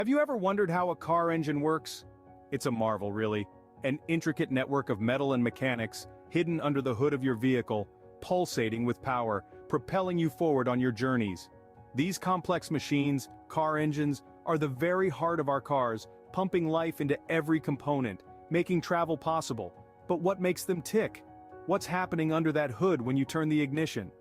Have you ever wondered how a car engine works? It's a marvel, really. An intricate network of metal and mechanics, hidden under the hood of your vehicle, pulsating with power, propelling you forward on your journeys. These complex machines, car engines, are the very heart of our cars, pumping life into every component, making travel possible. But what makes them tick? What's happening under that hood when you turn the ignition?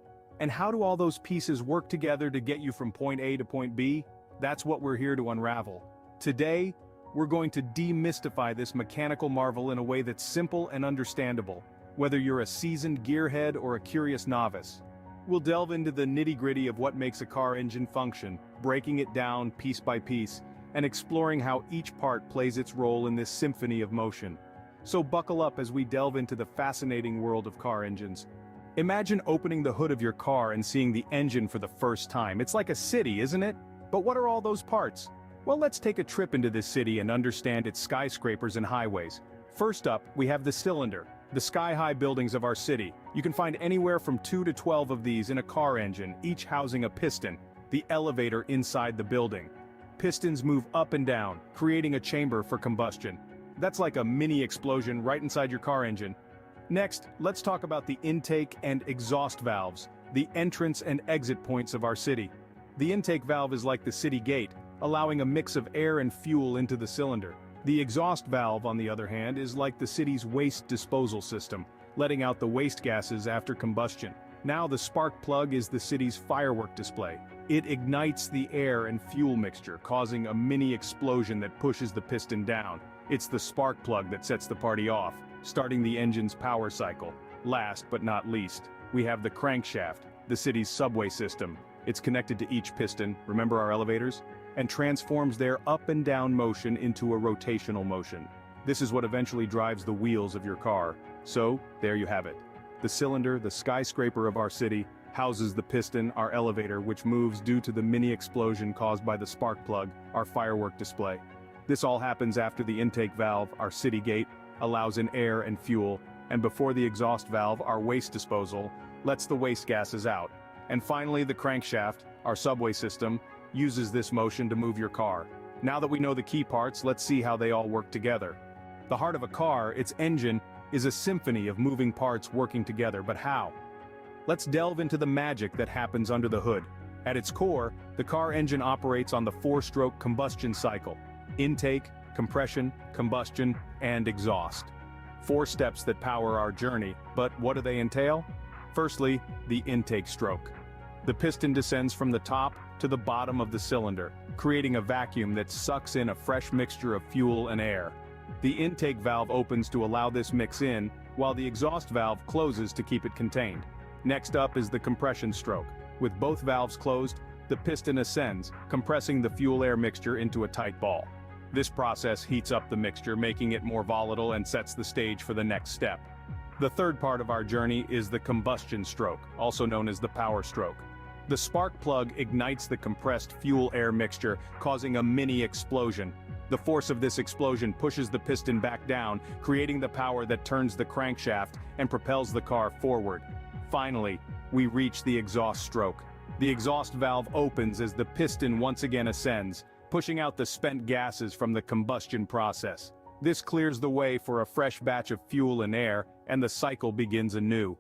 And how do all those pieces work together to get you from point A to point B? That's what we're here to unravel. Today, we're going to demystify this mechanical marvel in a way that's simple and understandable, whether you're a seasoned gearhead or a curious novice. We'll delve into the nitty-gritty of what makes a car engine function, breaking it down piece by piece, and exploring how each part plays its role in this symphony of motion. So buckle up as we delve into the fascinating world of car engines. Imagine opening the hood of your car and seeing the engine for the first time. It's like a city, isn't it? But what are all those parts? Well, let's take a trip into this city and understand its skyscrapers and highways. First up, we have the cylinder, the sky-high buildings of our city. You can find anywhere from 2 to 12 of these in a car engine, each housing a piston, the elevator inside the building. Pistons move up and down, creating a chamber for combustion. That's like a mini explosion right inside your car engine. Next, let's talk about the intake and exhaust valves, the entrance and exit points of our city. The intake valve is like the city gate, allowing a mix of air and fuel into the cylinder. The exhaust valve, on the other hand, is like the city's waste disposal system, letting out the waste gases after combustion. Now the spark plug is the city's firework display. It ignites the air and fuel mixture, causing a mini explosion that pushes the piston down. It's the spark plug that sets the party off, starting the engine's power cycle. Last but not least, we have the crankshaft, the city's subway system. It's connected to each piston, remember our elevators? And transforms their up and down motion into a rotational motion. This is what eventually drives the wheels of your car. So, there you have it. The cylinder, the skyscraper of our city, houses the piston, our elevator, which moves due to the mini explosion caused by the spark plug, our firework display. This all happens after the intake valve, our city gate, allows in air and fuel, and before the exhaust valve, our waste disposal, lets the waste gases out. And finally, the crankshaft, our subway system, uses this motion to move your car. Now that we know the key parts, let's see how they all work together. The heart of a car, its engine, is a symphony of moving parts working together, but how? Let's delve into the magic that happens under the hood. At its core, the car engine operates on the 4-stroke combustion cycle: intake, compression, combustion, and exhaust. 4 steps that power our journey, but what do they entail? Firstly, the intake stroke. The piston descends from the top to the bottom of the cylinder, creating a vacuum that sucks in a fresh mixture of fuel and air. The intake valve opens to allow this mix in, while the exhaust valve closes to keep it contained. Next up is the compression stroke. With both valves closed, the piston ascends, compressing the fuel-air mixture into a tight ball. This process heats up the mixture, making it more volatile and sets the stage for the next step. The third part of our journey is the combustion stroke, also known as the power stroke. The spark plug ignites the compressed fuel-air mixture, causing a mini explosion. The force of this explosion pushes the piston back down, creating the power that turns the crankshaft and propels the car forward. Finally, we reach the exhaust stroke. The exhaust valve opens as the piston once again ascends, pushing out the spent gases from the combustion process. This clears the way for a fresh batch of fuel and air, and the cycle begins anew.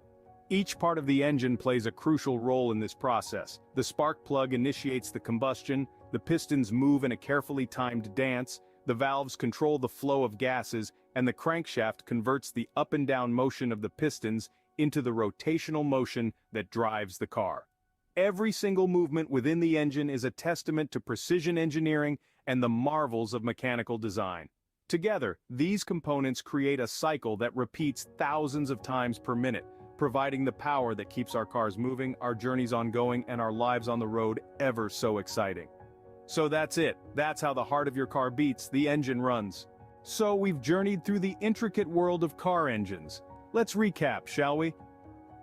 Each part of the engine plays a crucial role in this process. The spark plug initiates the combustion, the pistons move in a carefully timed dance, the valves control the flow of gases, and the crankshaft converts the up and down motion of the pistons into the rotational motion that drives the car. Every single movement within the engine is a testament to precision engineering and the marvels of mechanical design. Together, these components create a cycle that repeats thousands of times per minute, providing the power that keeps our cars moving, our journeys ongoing, and our lives on the road ever so exciting. So that's it. That's how the heart of your car beats, the engine runs. So we've journeyed through the intricate world of car engines. Let's recap, shall we?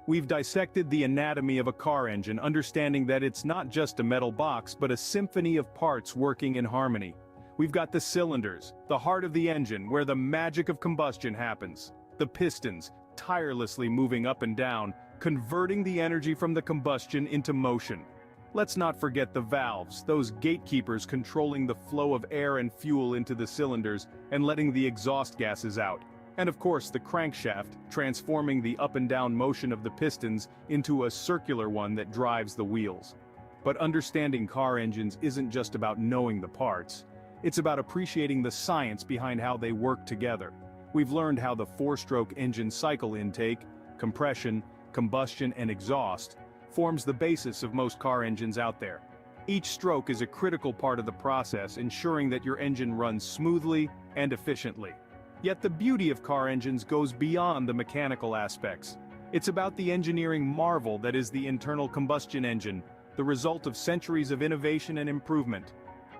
We've dissected the anatomy of a car engine, understanding that it's not just a metal box, but a symphony of parts working in harmony. We've got the cylinders, the heart of the engine, where the magic of combustion happens. The pistons, tirelessly moving up and down, converting the energy from the combustion into motion. Let's not forget the valves, those gatekeepers controlling the flow of air and fuel into the cylinders and letting the exhaust gases out. And of course the crankshaft, transforming the up and down motion of the pistons into a circular one that drives the wheels. But understanding car engines isn't just about knowing the parts. It's about appreciating the science behind how they work together. We've learned how the four-stroke engine cycle intake, compression, combustion and exhaust forms the basis of most car engines out there. Each stroke is a critical part of the process, ensuring that your engine runs smoothly and efficiently. Yet the beauty of car engines goes beyond the mechanical aspects. It's about the engineering marvel that is the internal combustion engine, the result of centuries of innovation and improvement.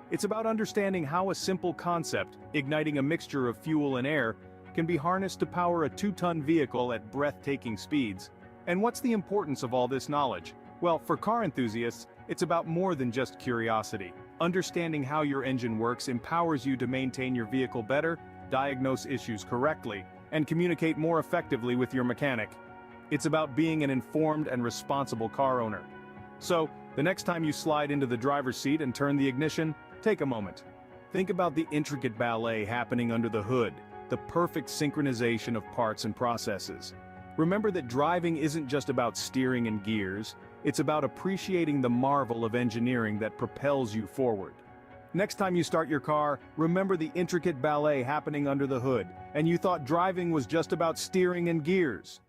It's about understanding how a simple concept, igniting a mixture of fuel and air, can be harnessed to power a 2-ton vehicle at breathtaking speeds. And what's the importance of all this knowledge? Well, for car enthusiasts, it's about more than just curiosity. Understanding how your engine works empowers you to maintain your vehicle better, diagnose issues correctly, and communicate more effectively with your mechanic. It's about being an informed and responsible car owner. So, the next time you slide into the driver's seat and turn the ignition, take a moment. Think about the intricate ballet happening under the hood, the perfect synchronization of parts and processes. Remember that driving isn't just about steering and gears, it's about appreciating the marvel of engineering that propels you forward. Next time you start your car, remember the intricate ballet happening under the hood, and you thought driving was just about steering and gears.